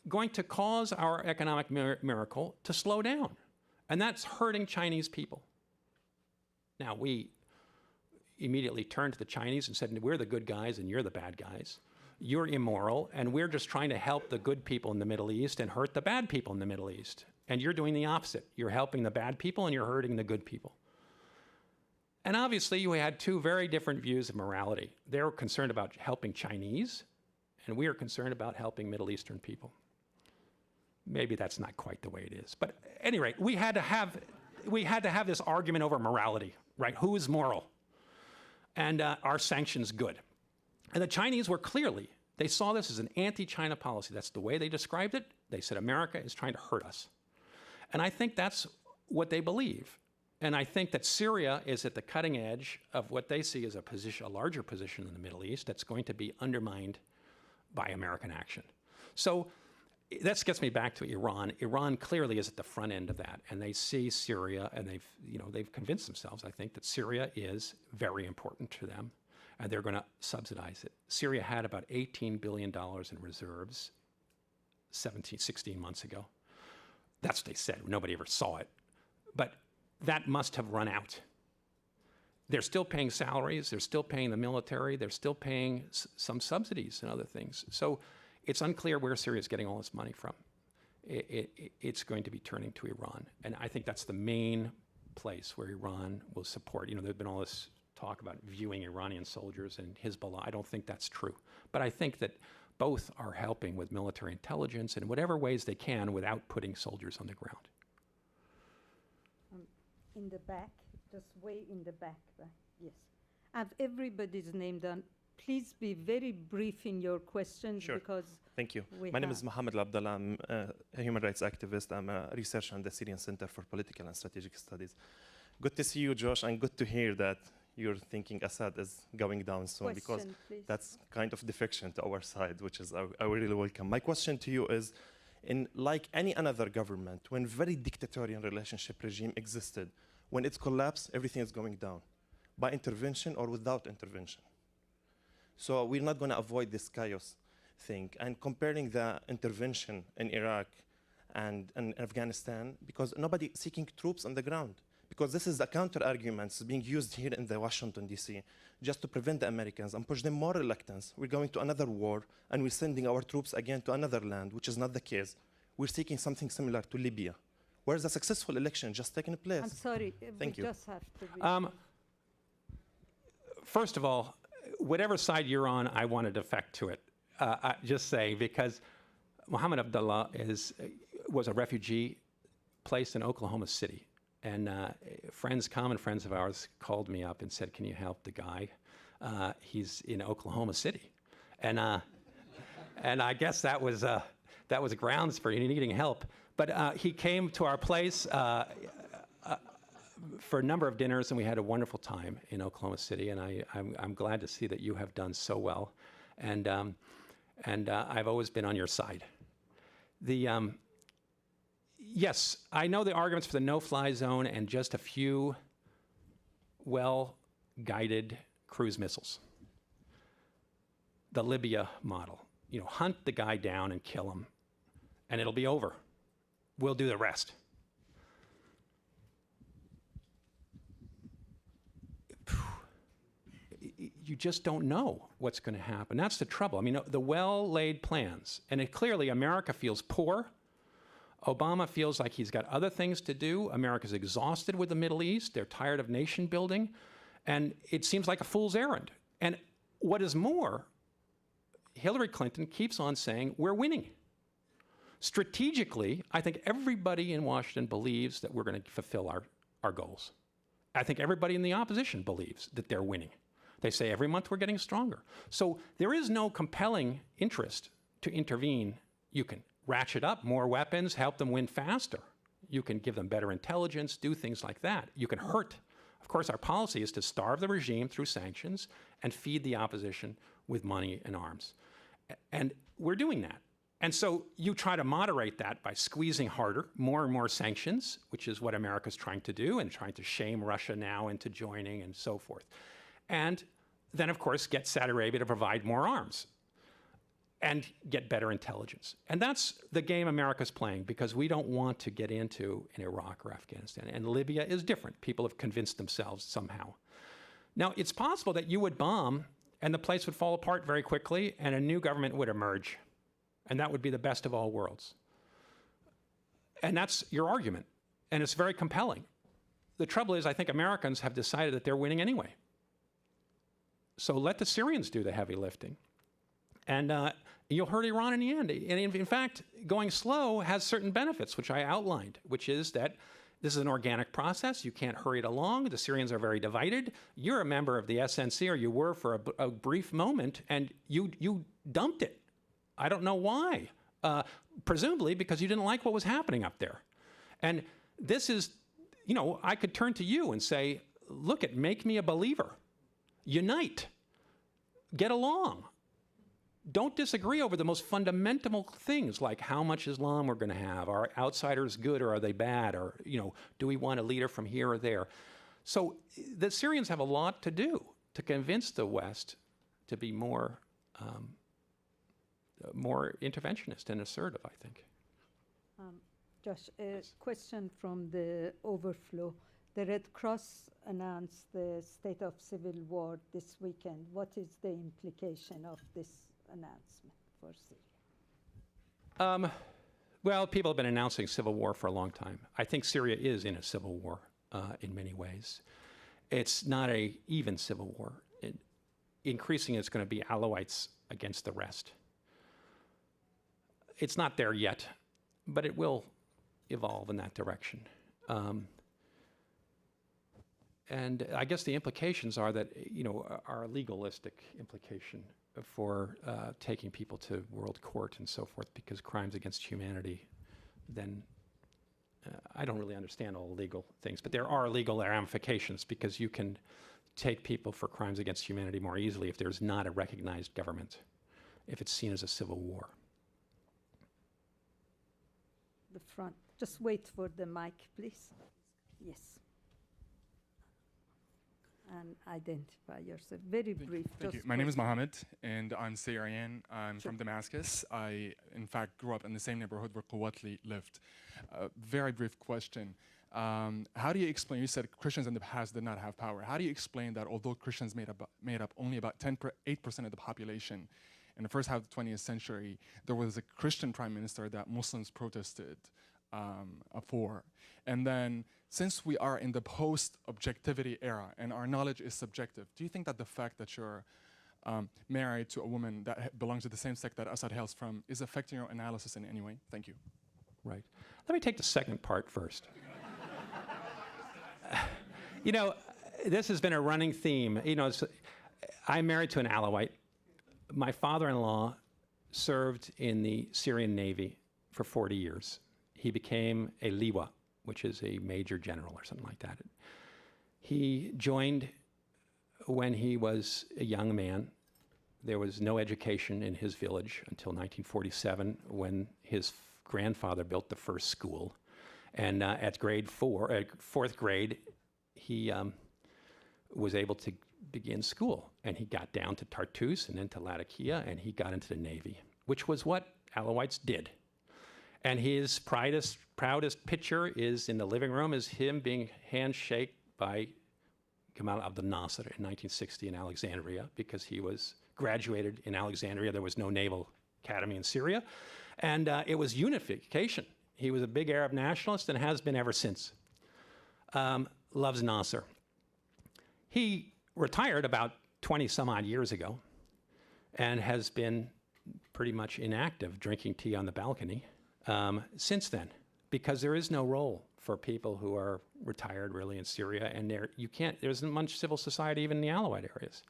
going to cause our economic miracle to slow down. And that's hurting Chinese people." Now, we immediately turned to the Chinese and said, "We're the good guys and you're the bad guys. You're immoral, and we're just trying to help the good people in the Middle East and hurt the bad people in the Middle East. And you're doing the opposite. You're helping the bad people and you're hurting the good people." And obviously, we had two very different views of morality. They were concerned about helping Chinese, and we are concerned about helping Middle Eastern people. Maybe that's not quite the way it is. But at any rate, we had to have this argument over morality, right? Who is moral? And are sanctions good? And the Chinese were they saw this as an anti-China policy. That's the way they described it. They said, America is trying to hurt us. And I think that's what they believe. And I think that Syria is at the cutting edge of what they see as a larger position in the Middle East that's going to be undermined by American action. So that gets me back to Iran. Iran clearly is at the front end of that, and they see Syria, and they've convinced themselves, I think, that Syria is very important to them, and they're going to subsidize it. Syria had about $18 billion in reserves 16 months ago. That's what they said. Nobody ever saw it. But that must have run out. They're still paying salaries. They're still paying the military. They're still paying some subsidies and other things. So it's unclear where Syria is getting all this money from. It's going to be turning to Iran. And I think that's the main place where Iran will support. There's been all this talk about viewing Iranian soldiers and Hezbollah. I don't think that's true. But I think that both are helping with military intelligence in whatever ways they can without putting soldiers on the ground. In the back, just way in the back, right? Yes. Everybody's name down. please be very brief in your questions Sure. because Thank you. we My name have- is Mohammed Abdallah. I'm a human rights activist. I'm a researcher at the Syrian Center for Political and Strategic Studies. Good to see you, Josh, and good to hear that you're thinking Assad is going down soon, because question, please. that's kind of defection to our side, which is I really welcome. My question to you is, in like any another government, when very dictatorial relationship regime existed, when it's collapsed, everything is going down, by intervention or without intervention. So we're not going to avoid this chaos thing. And comparing the intervention in Iraq and Afghanistan, because nobody seeking troops on the ground, because this is the counter arguments being used here in the Washington, D.C., just to prevent the Americans and push them more reluctance. We're going to another war, and we're sending our troops again to another land, which is not the case. We're seeking something similar to Libya, where the successful election just taking place. I'm sorry, Thank we you. just have to be... First of all, whatever side you're on, I want to defect to it. I just say, because Mohammed Abdallah was a refugee placed in Oklahoma City. And common friends of ours called me up and said, can you help the guy? He's in Oklahoma City. And I guess that was grounds for needing help. But he came to our place for a number of dinners, and we had a wonderful time in Oklahoma City. And I'm glad to see that you have done so well. And I've always been on your side. Yes, I know the arguments for the no-fly zone and just a few well-guided cruise missiles. The Libya model. Hunt the guy down and kill him, and it'll be over. We'll do the rest. You just don't know what's going to happen. That's the trouble. I mean, the well-laid plans, and clearly America feels poor. Obama feels like he's got other things to do. America's exhausted with the Middle East. They're tired of nation building. And it seems like a fool's errand. And what is more, Hillary Clinton keeps on saying, we're winning. Strategically, I think everybody in Washington believes that we're going to fulfill our goals. I think everybody in the opposition believes that they're winning. They say every month we're getting stronger. So there is no compelling interest to intervene. You can ratchet up more weapons, help them win faster. You can give them better intelligence, do things like that. You can hurt. Of course, our policy is to starve the regime through sanctions and feed the opposition with money and arms. And we're doing that. And so you try to moderate that by squeezing harder, more and more sanctions, which is what America's trying to do, and trying to shame Russia now into joining and so forth. And then, of course, get Saudi Arabia to provide more arms and get better intelligence. And that's the game America's playing, because we don't want to get into in Iraq or Afghanistan. And Libya is different. People have convinced themselves somehow. Now, it's possible that you would bomb and the place would fall apart very quickly and a new government would emerge. And that would be the best of all worlds. And that's your argument. And it's very compelling. The trouble is, I think Americans have decided that they're winning anyway. So let the Syrians do the heavy lifting. And you'll hurt Iran in the end. And in fact, going slow has certain benefits, which I outlined, which is that this is an organic process. You can't hurry it along. The Syrians are very divided. You're a member of the SNC, or you were for a brief moment, and you dumped it. I don't know why. Presumably because you didn't like what was happening up there. And this is, I could turn to you and say, look, make me a believer. Unite. Get along. Don't disagree over the most fundamental things, like how much Islam we're going to have. Are outsiders good or are they bad? Or, do we want a leader from here or there? So the Syrians have a lot to do to convince the West to be more interventionist and assertive, I think. Josh, a question from the overflow. The Red Cross announced the state of civil war this weekend. What is the implication of this announcement for Syria? Well, people have been announcing civil war for a long time. I think Syria is in a civil war in many ways. It's not an even civil war. Increasingly, it's going to be Alawites against the rest. It's not there yet, but it will evolve in that direction. And I guess the implications are that, are a legalistic implication for taking people to world court and so forth, because crimes against humanity, then I don't really understand all the legal things, but there are legal ramifications, because you can take people for crimes against humanity more easily if there's not a recognized government, if it's seen as a civil war. The front. Just wait for the mic, please. Yes. And identify yourself. Very brief. Thank you. just My name for- is Mohammed, and I'm Syrian. I'm Sure. from Damascus. I, in fact, grew up in the same neighborhood where Quwatli lived. Very brief question. How do you explain, you said Christians in the past did not have power. How do you explain that although Christians made up only about 8% of the population, in the first half of the 20th century, there was a Christian prime minister that Muslims protested for. And then, since we are in the post-objectivity era and our knowledge is subjective, do you think that the fact that you're married to a woman that belongs to the same sect that Assad hails from is affecting your analysis in any way? Thank you. Right. Let me take the second part first. This has been a running theme. I'm married to an Alawite. My father-in-law served in the Syrian Navy for 40 years. He became a liwa, which is a major general or something like that. He joined when he was a young man. There was no education in his village until 1947, when his grandfather built the first school. And at fourth grade, he was able to begin school. And he got down to Tartus and then to Latakia, and he got into the Navy, which was what Alawites did. And his proudest picture is in the living room, is him being handshaked by Gamal Abdel Nasser in 1960 in Alexandria, because he was graduated in Alexandria. There was no naval academy in Syria. And it was unification. He was a big Arab nationalist and has been ever since. Loves Nasser. He retired about 20 some odd years ago and has been pretty much inactive, drinking tea on the balcony since then, because there is no role for people who are retired really in Syria, and there isn't much civil society even in the Alawite areas.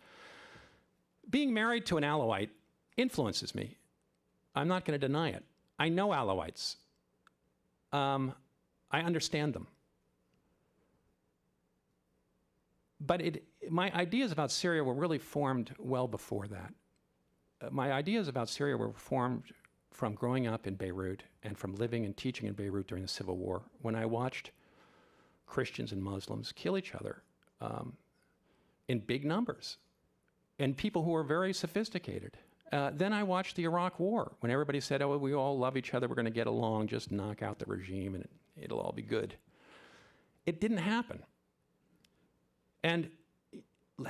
Being married to an Alawite influences me. I'm not going to deny it. I know Alawites. I understand them. But my ideas about Syria were really formed well before that. My ideas about Syria were formed from growing up in Beirut and from living and teaching in Beirut during the Civil War, when I watched Christians and Muslims kill each other in big numbers, and people who were very sophisticated. Then I watched the Iraq War, when everybody said, oh, we all love each other, we're going to get along, just knock out the regime and it'll all be good. It didn't happen. And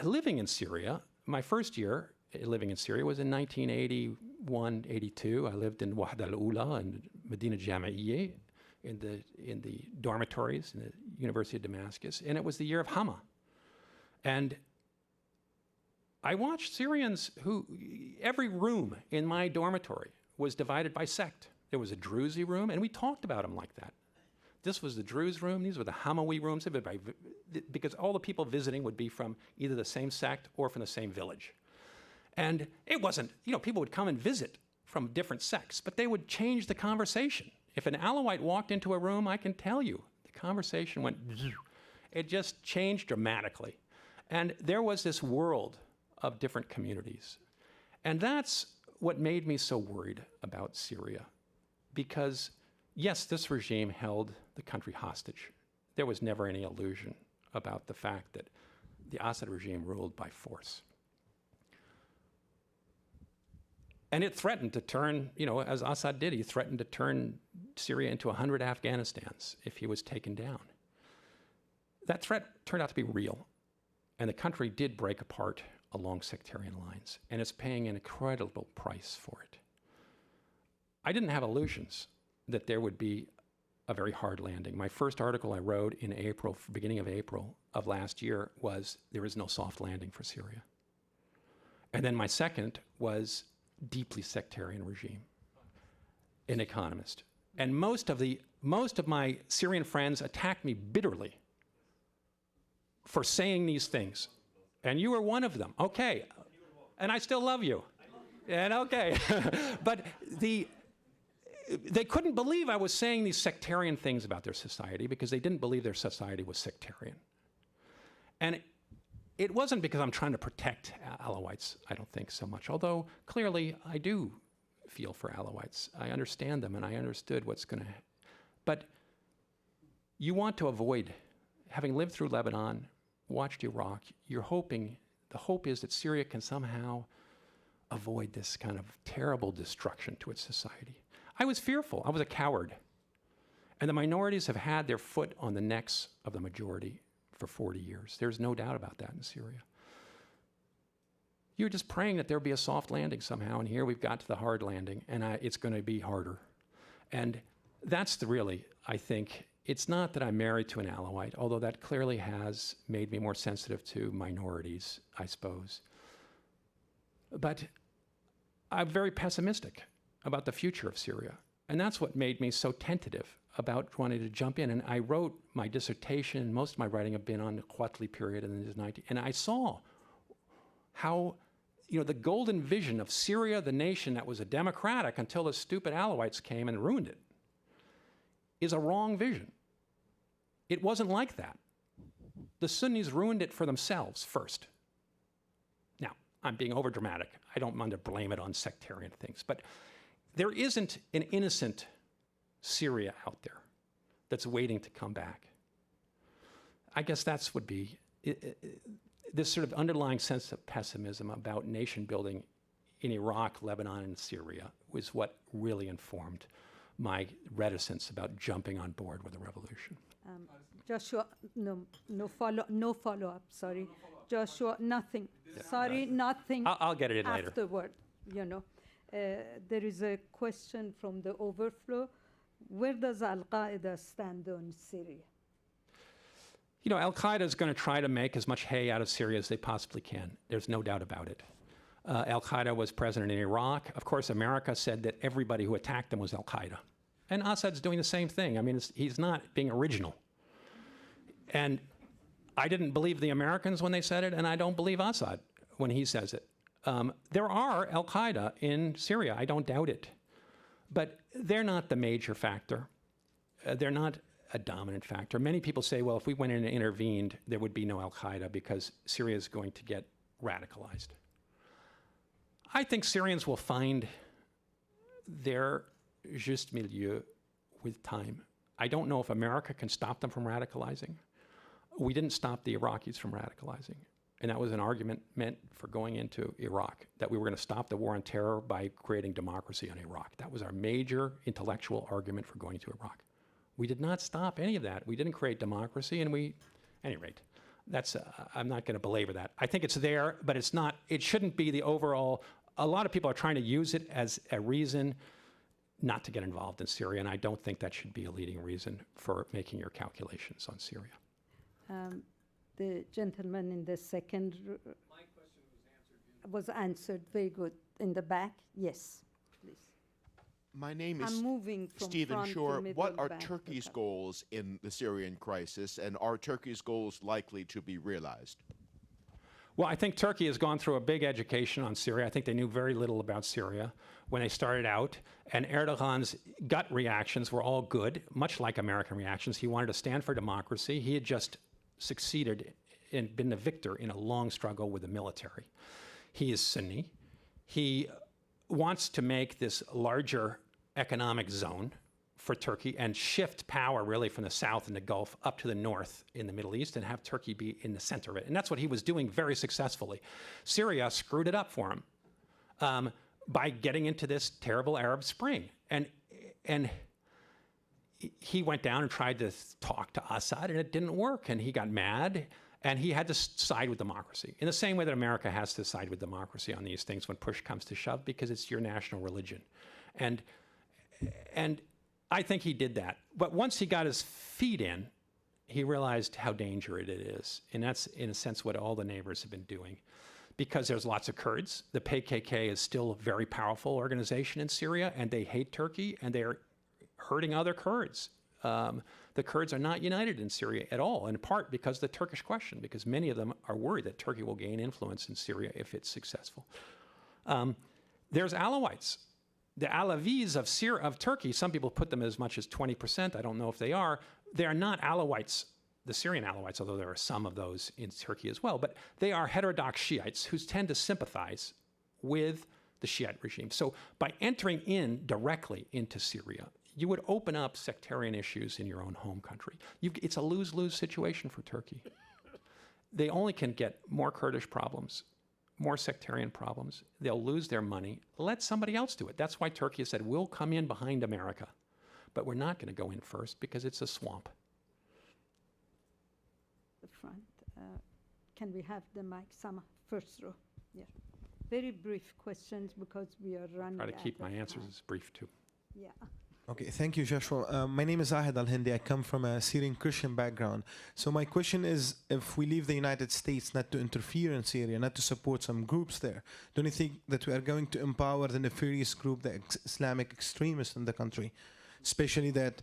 living in Syria, my first year living in Syria was in 1981, 82. I lived in Wahda al-Ula and Medina Jama'iyya in the dormitories in the University of Damascus, and it was the year of Hama. And I watched Syrians who, every room in my dormitory was divided by sect. There was a Druze room, and we talked about them like that. This was the Druze room, these were the Hamawi rooms, because all the people visiting would be from either the same sect or from the same village. And it wasn't, people would come and visit from different sects, but they would change the conversation. If an Alawite walked into a room, I can tell you, the conversation went, it just changed dramatically. And there was this world of different communities. And that's what made me so worried about Syria. Because, yes, this regime held the country hostage. There was never any illusion about the fact that the Assad regime ruled by force. And it threatened to turn, as Assad did, he threatened to turn Syria into 100 Afghanistans if he was taken down. That threat turned out to be real. And the country did break apart along sectarian lines, and it's paying an incredible price for it. I didn't have illusions that there would be a very hard landing. My first article I wrote in April, beginning of April of last year, was there is no soft landing for Syria. And then my second was deeply sectarian regime, an economist. And most of my Syrian friends attacked me bitterly for saying these things. And you were one of them. Okay. And I still love you. And okay. But they couldn't believe I was saying these sectarian things about their society because they didn't believe their society was sectarian. And it wasn't because I'm trying to protect Alawites, I don't think so much, although clearly I do feel for Alawites. I understand them and I understood what's going to happen. But you want to avoid, having lived through Lebanon, watched Iraq, you're hoping, the hope is that Syria can somehow avoid this kind of terrible destruction to its society. I was fearful. I was a coward. And the minorities have had their foot on the necks of the majority for 40 years. There's no doubt about that in Syria. You're just praying that there'll be a soft landing somehow, and here we've got to the hard landing, and it's going to be harder. And that's really, I think, it's not that I'm married to an Alawite, although that clearly has made me more sensitive to minorities, I suppose. But I'm very pessimistic about the future of Syria. And that's what made me so tentative about wanting to jump in. And I wrote my dissertation, most of my writing have been on the Qatli period in the 90s. And I saw how, the golden vision of Syria, the nation that was a democratic until the stupid Alawites came and ruined it, is a wrong vision. It wasn't like that. The Sunnis ruined it for themselves first. Now, I'm being overdramatic. I don't want to blame it on sectarian things, but there isn't an innocent Syria out there that's waiting to come back. I guess that's would be this sort of underlying sense of pessimism about nation building in Iraq, Lebanon, and Syria was what really informed my reticence about jumping on board with the revolution. Joshua, no follow-up, sorry. Joshua, nothing. Sorry, nothing. I'll get it in later. Afterward, there is a question from the overflow. Where does Al-Qaeda stand on Syria? Al-Qaeda is going to try to make as much hay out of Syria as they possibly can. There's no doubt about it. Al-Qaeda was present in Iraq. Of course, America said that everybody who attacked them was Al-Qaeda. And Assad's doing the same thing. I mean, he's not being original. And I didn't believe the Americans when they said it, and I don't believe Assad when he says it. There are Al-Qaeda in Syria, I don't doubt it. But they're not the major factor. They're not a dominant factor. Many people say, well, if we went in and intervened, there would be no Al-Qaeda because Syria is going to get radicalized. I think Syrians will find their juste milieu with time. I don't know if America can stop them from radicalizing. We didn't stop the Iraqis from radicalizing. And that was an argument meant for going into Iraq, that we were going to stop the war on terror by creating democracy in Iraq. That was our major intellectual argument for going to Iraq. We did not stop any of that. We didn't create democracy, and at any rate, that's, I'm not going to belabor that. I think it's there, but it's not, it shouldn't be the overall, a lot of people are trying to use it as a reason not to get involved in Syria, and I don't think that should be a leading reason for making your calculations on Syria. The gentleman in the second My question was answered. was answered. Very good. In the back, yes, please. My name I'm is moving from Stephen front to Shore. middle What are back to Turkey's top. goals in the Syrian crisis, and are Turkey's goals likely to be realized? Well, I think Turkey has gone through a big education on Syria. I think they knew very little about Syria when they started out. And Erdogan's gut reactions were all good, much like American reactions. He wanted to stand for democracy. He had just succeeded and been the victor in a long struggle with the military. He is Sunni. He wants to make this larger economic zone for Turkey and shift power really from the south in the Gulf up to the north in the Middle East and have Turkey be in the center of it. And that's what he was doing very successfully. Syria screwed it up for him by getting into this terrible Arab Spring. And he went down and tried to talk to Assad, and it didn't work. And he got mad, and he had to side with democracy in the same way that America has to side with democracy on these things when push comes to shove, because it's your national religion. And I think he did that. But once he got his feet in, he realized how dangerous it is. And that's, in a sense, what all the neighbors have been doing. Because there's lots of Kurds. The PKK is still a very powerful organization in Syria, and they hate Turkey, and they're hurting other Kurds. The Kurds are not united in Syria at all, in part because of the Turkish question, because many of them are worried that Turkey will gain influence in Syria if it's successful. There's Alawites. The Alavis of Turkey, some people put them as much as 20%. I don't know if they are. They are not Alawites, the Syrian Alawites, although there are some of those in Turkey as well. But they are heterodox Shiites who tend to sympathize with the Shiite regime. So by entering in directly into Syria, you would open up sectarian issues in your own home country. It's a lose-lose situation for Turkey. They only can get more Kurdish problems, more sectarian problems. They'll lose their money. Let somebody else do it. That's why Turkey has said, we'll come in behind America, but we're not going to go in first because it's a swamp. The front. Can we have the mic, Sama, first row? Yeah. Very brief questions because we are running Try to keep out my of answers time. as brief too. Yeah. Okay, thank you, Joshua. My name is Ahmed Al-Hindi. I come from a Syrian Christian background. So my question is, if we leave the United States not to interfere in Syria, not to support some groups there, don't you think that we are going to empower the nefarious group, the Islamic extremists in the country? Especially that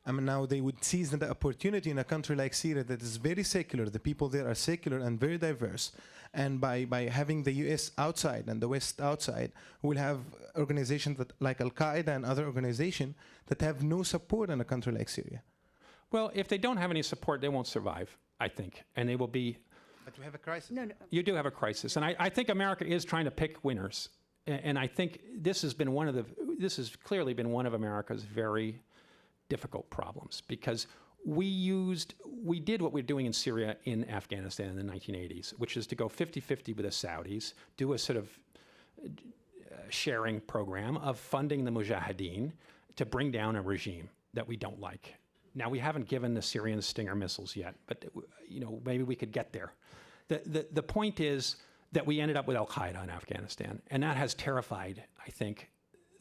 now they would seize the opportunity in a country like Syria that is very secular. The people there are secular and very diverse. And by having the US outside and the West outside, we'll have organizations that, like Al-Qaeda and other organizations that have no support in a country like Syria. Well, if they don't have any support, they won't survive, I think. And they will be... But we have a crisis. No. You do have a crisis. And I think America is trying to pick winners. And I think this has clearly been one of America's very difficult problems, because we did what we're doing in Syria in Afghanistan in the 1980s, which is to go 50-50 with the Saudis, do a sort of sharing program of funding the Mujahideen to bring down a regime that we don't like. Now, we haven't given the Syrians Stinger missiles yet, but maybe we could get there. The point is that we ended up with Al-Qaeda in Afghanistan, and that has terrified, I think,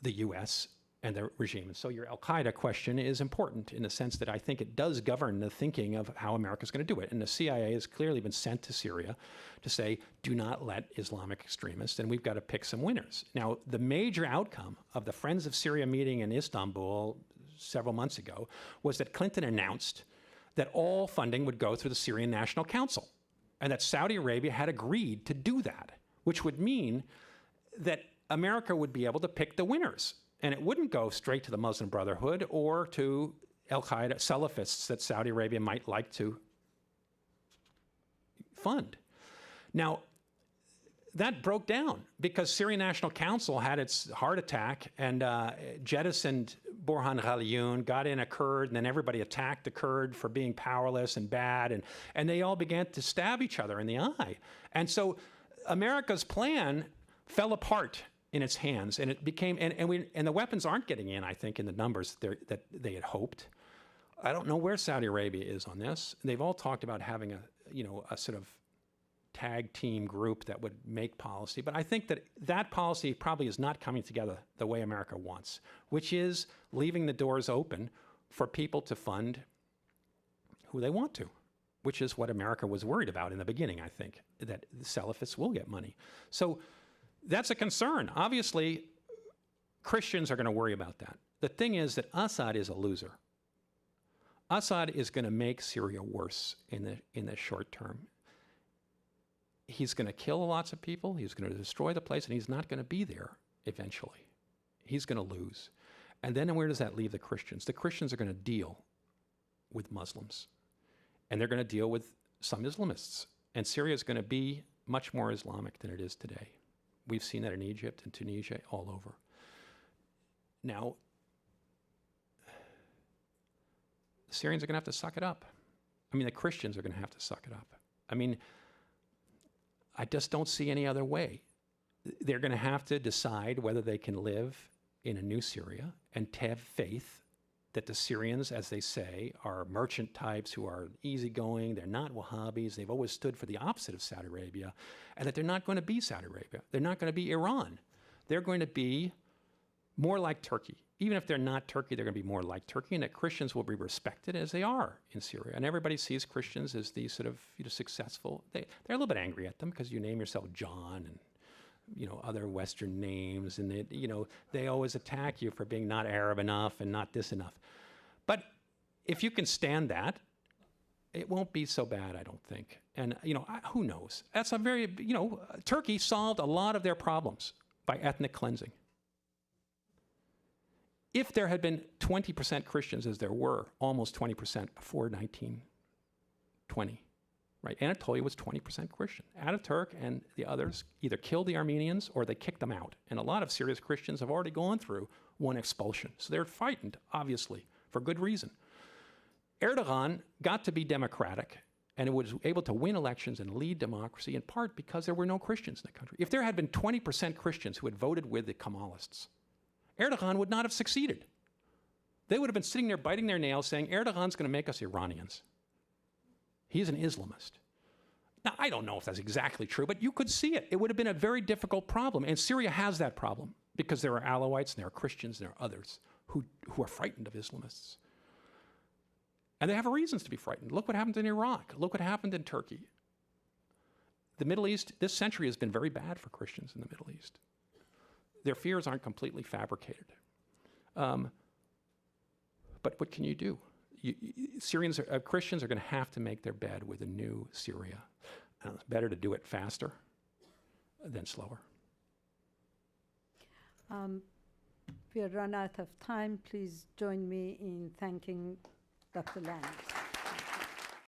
the U.S. and the regime. And so your Al-Qaeda question is important in the sense that I think it does govern the thinking of how America's going to do it. And the CIA has clearly been sent to Syria to say, do not let Islamic extremists, and we've got to pick some winners. Now, the major outcome of the Friends of Syria meeting in Istanbul several months ago was that Clinton announced that all funding would go through the Syrian National Council, and that Saudi Arabia had agreed to do that, which would mean that America would be able to pick the winners. And it wouldn't go straight to the Muslim Brotherhood or to Al-Qaeda Salafists that Saudi Arabia might like to fund. Now, that broke down because Syrian National Council had its heart attack and jettisoned Burhan Ghaliun, got in a Kurd, and then everybody attacked the Kurd for being powerless and bad, and they all began to stab each other in the eye. And so America's plan fell apart in its hands, and it became, and the weapons aren't getting in, I think, in the numbers that they had hoped. I don't know where Saudi Arabia is on this. They've all talked about having a sort of tag team group that would make policy, but I think that policy probably is not coming together the way America wants, which is leaving the doors open for people to fund who they want to, which is what America was worried about in the beginning, I think, that the Salafists will get money. So that's a concern. Obviously, Christians are going to worry about that. The thing is that Assad is a loser. Assad is going to make Syria worse in the short term. He's going to kill lots of people. He's going to destroy the place, and he's not going to be there eventually. He's going to lose. And then where does that leave the Christians? The Christians are going to deal with Muslims, and they're going to deal with some Islamists. And Syria is going to be much more Islamic than it is today. We've seen that in Egypt and Tunisia, all over. Now, the Syrians are going to have to suck it up. I mean, the Christians are going to have to suck it up. I mean, I just don't see any other way. They're going to have to decide whether they can live in a new Syria and to have faith that the Syrians, as they say, are merchant types who are easygoing. They're not Wahhabis. They've always stood for the opposite of Saudi Arabia, and that they're not going to be Saudi Arabia. They're not going to be Iran. They're going to be more like Turkey. Even if they're not Turkey, they're going to be more like Turkey, and that Christians will be respected as they are in Syria. And everybody sees Christians as these sort of successful. They're a little bit angry at them because you name yourself John and other Western names, and they always attack you for being not Arab enough and not this enough. But if you can stand that, it won't be so bad, I don't think. And, who knows? That's a very, Turkey solved a lot of their problems by ethnic cleansing. If there had been 20% Christians, as there were, almost 20% before 1920, right? Anatolia was 20% Christian. Ataturk and the others either killed the Armenians or they kicked them out. And a lot of Syria's Christians have already gone through one expulsion. So they're frightened, obviously, for good reason. Erdogan got to be democratic and was able to win elections and lead democracy in part because there were no Christians in the country. If there had been 20% Christians who had voted with the Kemalists, Erdogan would not have succeeded. They would have been sitting there biting their nails saying, Erdogan's going to make us Iranians. He's an Islamist. Now, I don't know if that's exactly true, but you could see it. It would have been a very difficult problem. And Syria has that problem because there are Alawites and there are Christians and there are others who are frightened of Islamists. And they have reasons to be frightened. Look what happened in Iraq. Look what happened in Turkey. The Middle East, this century has been very bad for Christians in the Middle East. Their fears aren't completely fabricated. But what can you do? Christians are going to have to make their bed with a new Syria. And it's better to do it faster than slower. We have run out of time. Please join me in thanking Dr. Landis.